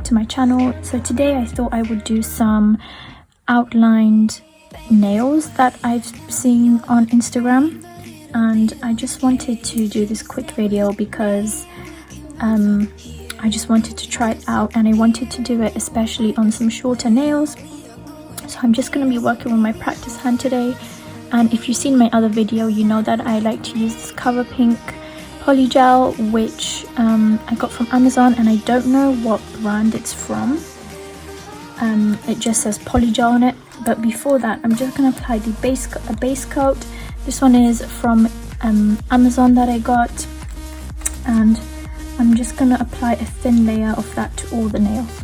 to my channel. So today I thought I would do some outlined nails that I've seen on Instagram, and I just wanted to do this quick video because I just wanted to try it out, and I wanted to do it especially on some shorter nails. So I'm just going to be working with my practice hand today, and if you've seen my other video, you know that I like to use this Color Pink Polygel, which I got from Amazon, and I don't know what brand it's from. It just says Polygel on it. But before that, I'm just going to apply the base coat. This one is from Amazon that I got, and I'm just going to apply a thin layer of that to all the nails.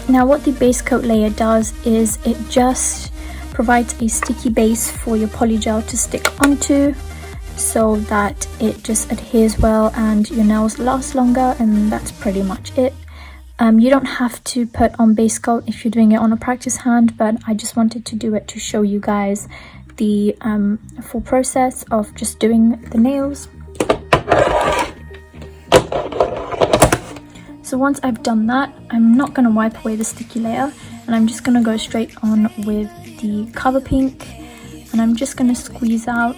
Now what the base coat layer does is it just provides a sticky base for your polygel to stick onto, so that it just adheres well and your nails last longer, and that's pretty much it. You don't have to put on base coat if you're doing it on a practice hand, but I just wanted to do it to show you guys the full process of just doing the nails. So once I've done that, I'm not going to wipe away the sticky layer, and I'm just going to go straight on with the Color Pink, and I'm just going to squeeze out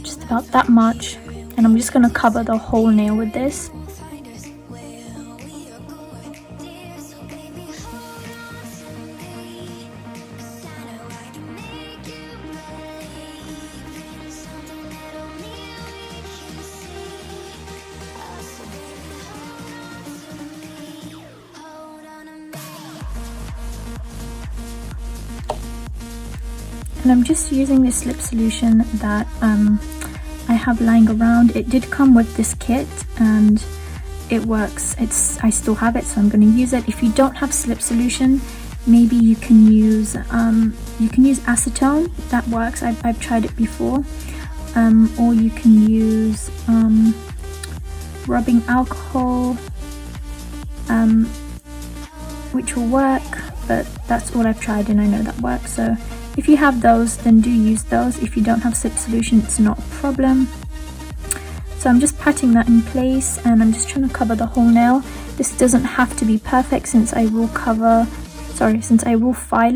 just about that much, and I'm just going to cover the whole nail with this. And I'm just using this lip solution that I have lying around. It did come with this kit and it works. I still have it, so I'm going to use it. If you don't have slip solution, maybe you can use acetone. That works. I've tried it before. Or you can use rubbing alcohol, which will work, but that's all I've tried and I know that works. So if you have those, then do use those. If you don't have slip solution, it's not a problem. So I'm just patting that in place, and I'm just trying to cover the whole nail. This doesn't have to be perfect since I will file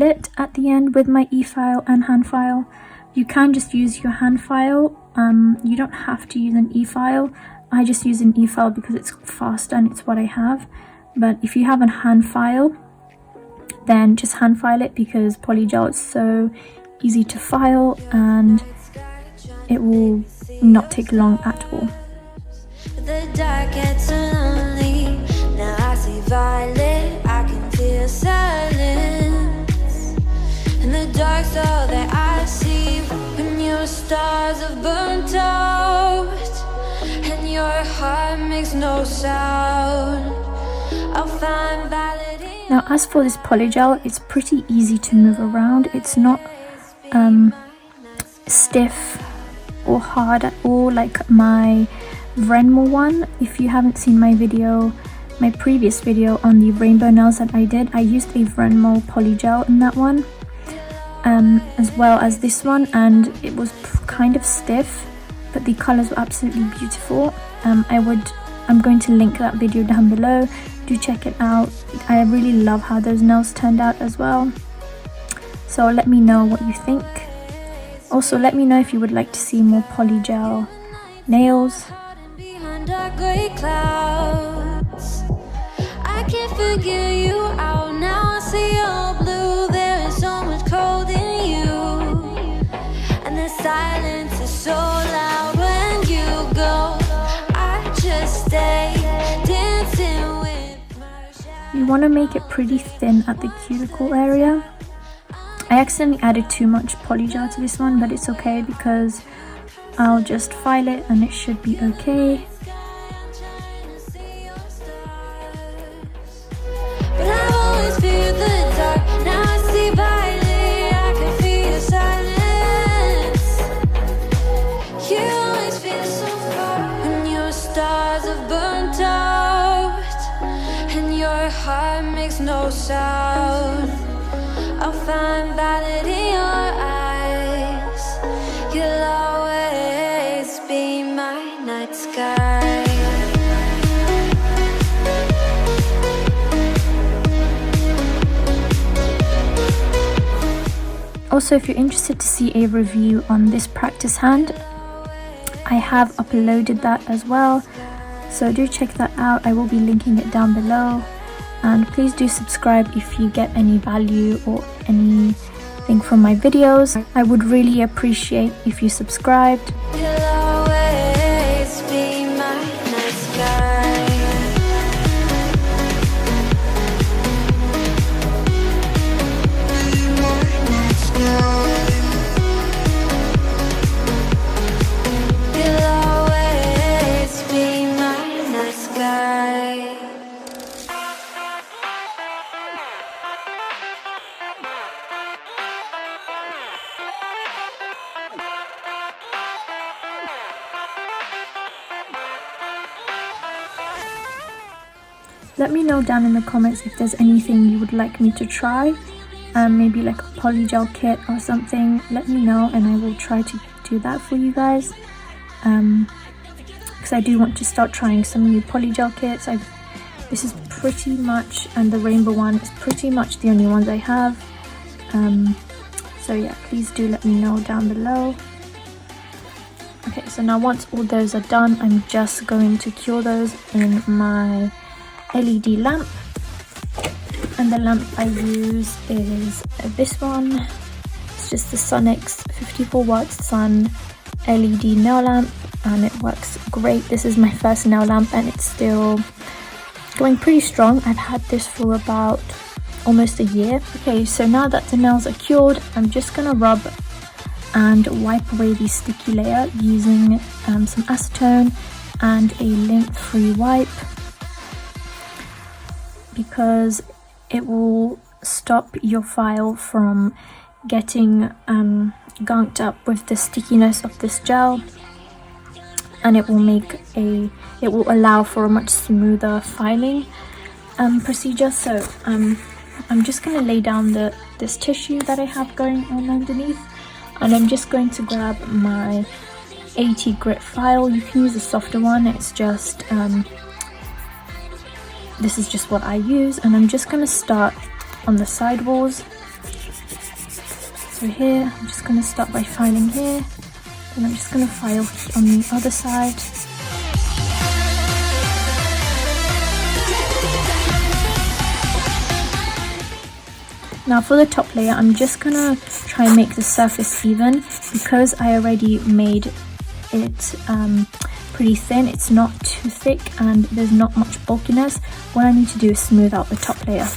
it at the end with my e-file and hand file. You can just use your hand file. You don't have to use an e-file. I just use an e-file because it's faster and it's what I have. But if you have a hand file, then just hand file it, because polygel is so easy to file and it will not take long at all. The dark gets lonely. Now I see violet, I can feel silence. And the dark's all that I see when your stars have burnt out and your heart makes no sound. I'll find validity. Now as for this polygel, it's pretty easy to move around. It's not stiff or hard at all like my Vrenmo one. If you haven't seen my previous video on the rainbow nails that I did, I used a Vrenmo polygel in that one, as well as this one, and it was kind of stiff, but the colors were absolutely beautiful. I'm going to link that video down below. Do check it out. I really love how those nails turned out as well. So let me know what you think. Also, let me know if you would like to see more polygel nails. Behind dark gray clouds, I can't figure you out now. I see all blue. There is so much cold in you, and the silence is so loud when you go. I just stay dancing with. You want to make it pretty thin at the cuticle area. I accidentally added too much polygel to this one, but it's okay because I'll just file it and it should be okay. But I've always feared the dark. Now I see violet, I can feel your silence. your heart makes no sound, I'll find valid in your eyes. You'll always be my night sky. Also, if you're interested to see a review on this practice hand, I have uploaded that as well, so do check that out. I will be linking it down below, and please do subscribe if you get any value or anything from my videos. I would really appreciate if you subscribed. You'll always be my night sky. You'll always be my night sky. Let me know down in the comments if there's anything you would like me to try, maybe like a polygel kit or something. Let me know and I will try to do that for you guys, because I do want to start trying some new polygel kits. This is pretty much, and the rainbow one is pretty much the only ones I have, so yeah, please do let me know down below. Okay, so now once all those are done, I'm just going to cure those in my LED lamp, and the lamp I use is this one. It's just the Sonix 54 watt sun LED nail lamp, and it works great. This is my first nail lamp and it's still going pretty strong. I've had this for about almost a year. Okay, so now that the nails are cured, I'm just gonna rub and wipe away the sticky layer using some acetone and a lint-free wipe, because it will stop your file from getting gunked up with the stickiness of this gel, and it will allow for a much smoother filing procedure. So I'm just going to lay down this tissue that I have going on underneath, and I'm just going to grab my 80 grit file. You can use a softer one, it's just this is just what I use, and I'm just going to start on the side walls. So here, I'm just going to start by filing here, and I'm just going to file on the other side. Now for the top layer, I'm just going to try and make the surface even, because I already made it pretty thin. It's not too thick and there's not much bulkiness. What I need to do is smooth out the top layer.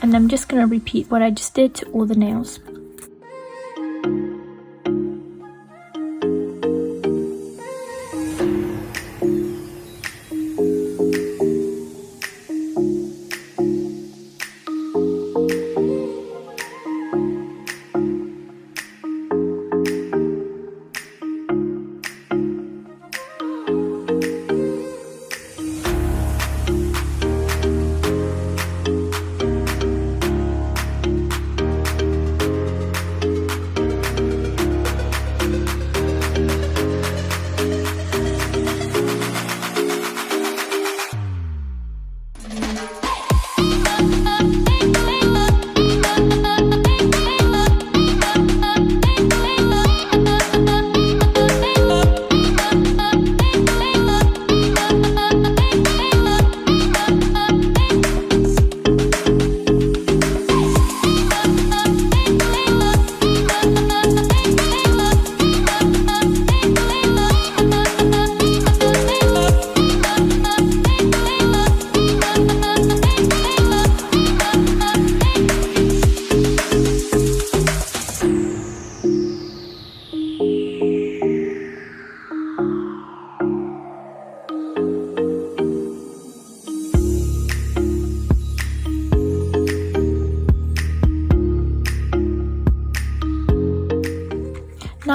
And I'm just going to repeat what I just did to all the nails.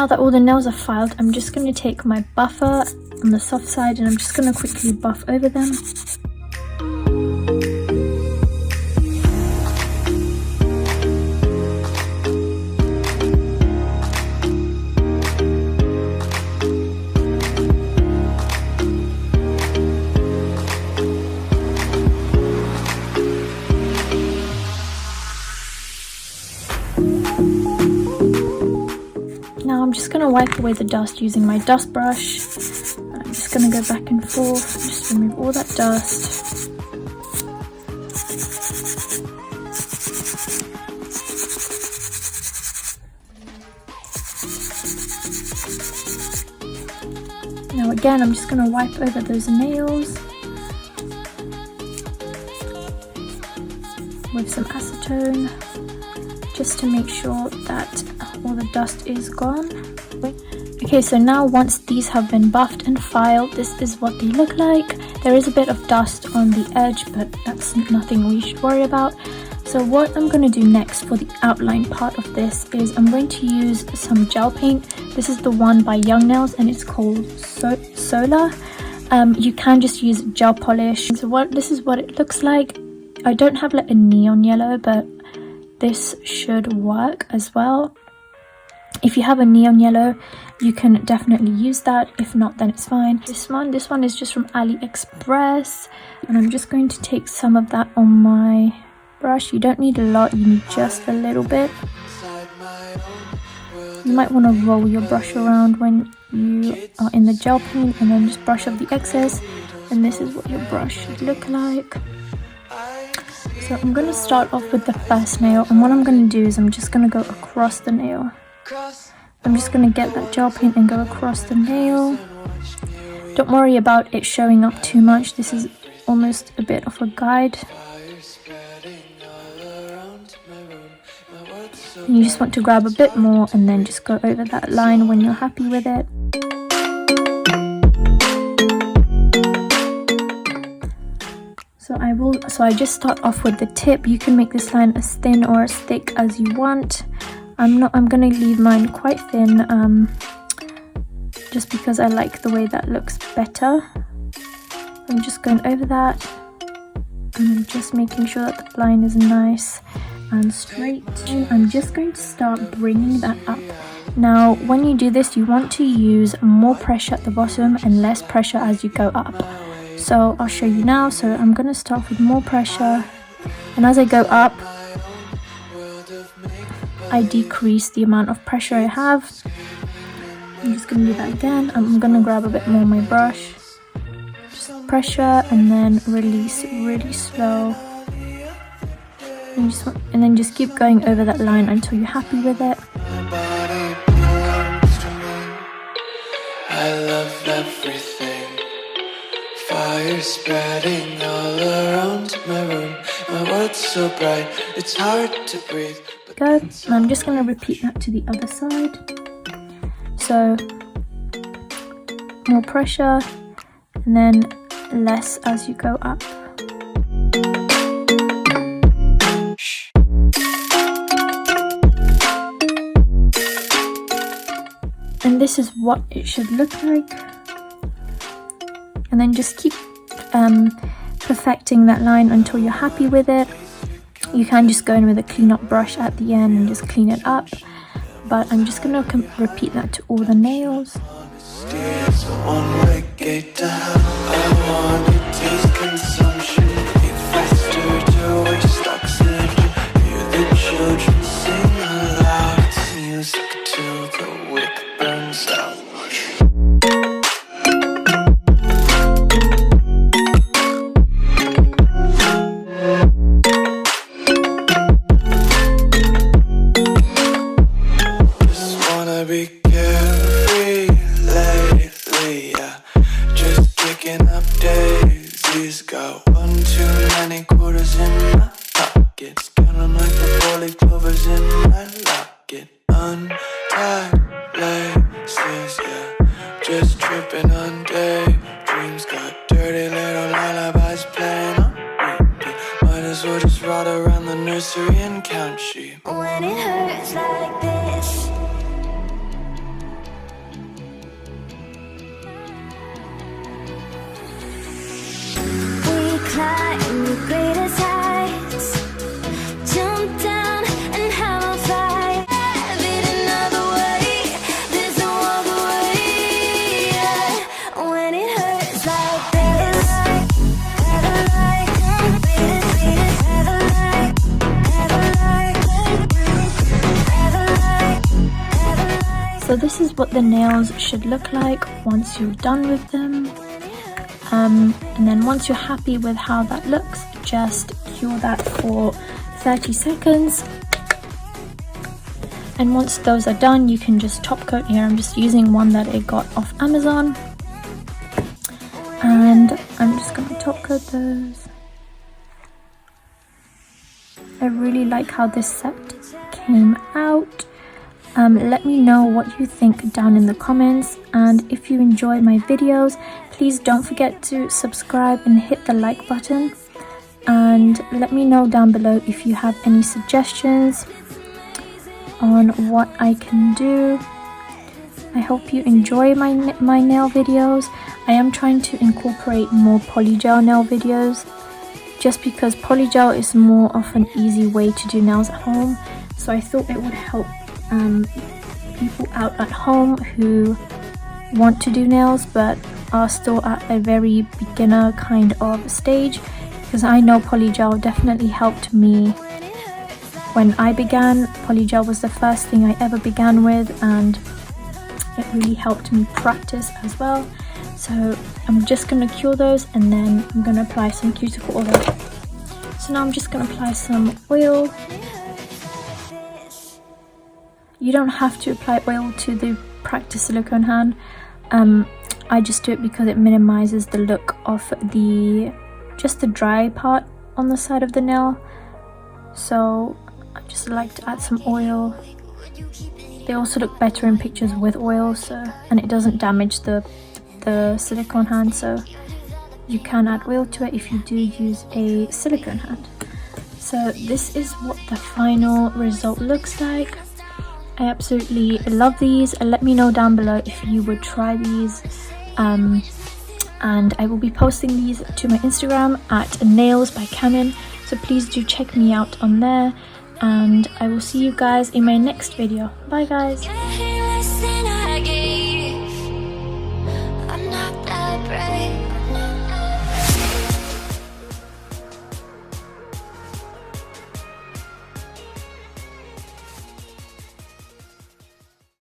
now that all the nails are filed, I'm just going to take my buffer on the soft side and I'm just going to quickly buff over them. Now I'm just going to wipe away the dust using my dust brush. I'm just going to go back and forth, just remove all that dust. Now again, I'm just going to wipe over those nails with some acetone, just to make sure that all the dust is gone. Okay, so now once these have been buffed and filed, this is what they look like. There is a bit of dust on the edge, but that's nothing we should worry about. So what I'm going to do next for the outline part of this is I'm going to use some gel paint. This is the one by Young Nails and it's called Solar. You can just use gel polish. So this is what it looks like. I don't have like a neon yellow, but this should work as well. If you have a neon yellow, you can definitely use that. If not, then it's fine. This one is just from AliExpress, and I'm just going to take some of that on my brush. You don't need a lot, you need just a little bit. You might want to roll your brush around when you are in the gel paint and then just brush off the excess, and this is what your brush should look like. So I'm going to start off with the first nail, and what I'm going to do is I'm just going to go across the nail. I'm just going to get that gel paint and go across the nail. Don't worry about it showing up too much. This is almost a bit of a guide. And you just want to grab a bit more and then just go over that line when you're happy with it. So I just start off with the tip. You can make this line as thin or as thick as you want. I'm going to leave mine quite thin, just because I like the way that looks better. I'm just going over that, and I'm just making sure that the line is nice and straight. And I'm just going to start bringing that up. Now, when you do this, you want to use more pressure at the bottom and less pressure as you go up. So I'll show you now. So I'm going to start with more pressure, and as I go up, I decrease the amount of pressure I have. I'm just going to do that again. I'm going to grab a bit more on my brush. Just pressure and then release really slow. And then just keep going over that line until you're happy with it. I love everything. Fire spreading all around my room. My world's so bright, it's hard to breathe. Go, and I'm just going to repeat that to the other side. So more pressure and then less as you go up. And this is what it should look like. And then just keep perfecting that line until you're happy with it. You can just go in with a clean up brush at the end and just clean it up, but I'm just going to repeat that to all the nails. When it hurts like this, So this is what the nails should look like once you're done with them. And then once you're happy with how that looks, just cure that for 30 seconds. And once those are done, you can just top coat here. I'm just using one that I got off Amazon. And I'm just going to top coat those. I really like how this set came out. Let me know what you think down in the comments, and if you enjoy my videos, please don't forget to subscribe and hit the like button, and let me know down below if you have any suggestions on what I can do. I hope you enjoy my nail videos. I am trying to incorporate more polygel nail videos, just because polygel is more of an easy way to do nails at home, so I thought it would help people out at home who want to do nails but are still at a very beginner kind of stage, because I know polygel definitely helped me when I began. Polygel was the first thing I ever began with, and it really helped me practice as well. So I'm just going to cure those, and then I'm going to apply some cuticle oil. So now I'm just going to apply some oil. You don't have to apply oil to the practice silicone hand. I just do it because it minimizes the look of just the dry part on the side of the nail. So I just like to add some oil. They also look better in pictures with oil, and it doesn't damage the silicone hand, so you can add oil to it if you do use a silicone hand. So this is what the final result looks like. I absolutely love these. Let me know down below if you would try these, and I will be posting these to my Instagram at nailedbyk, so please do check me out on there, and I will see you guys in my next video. Bye guys.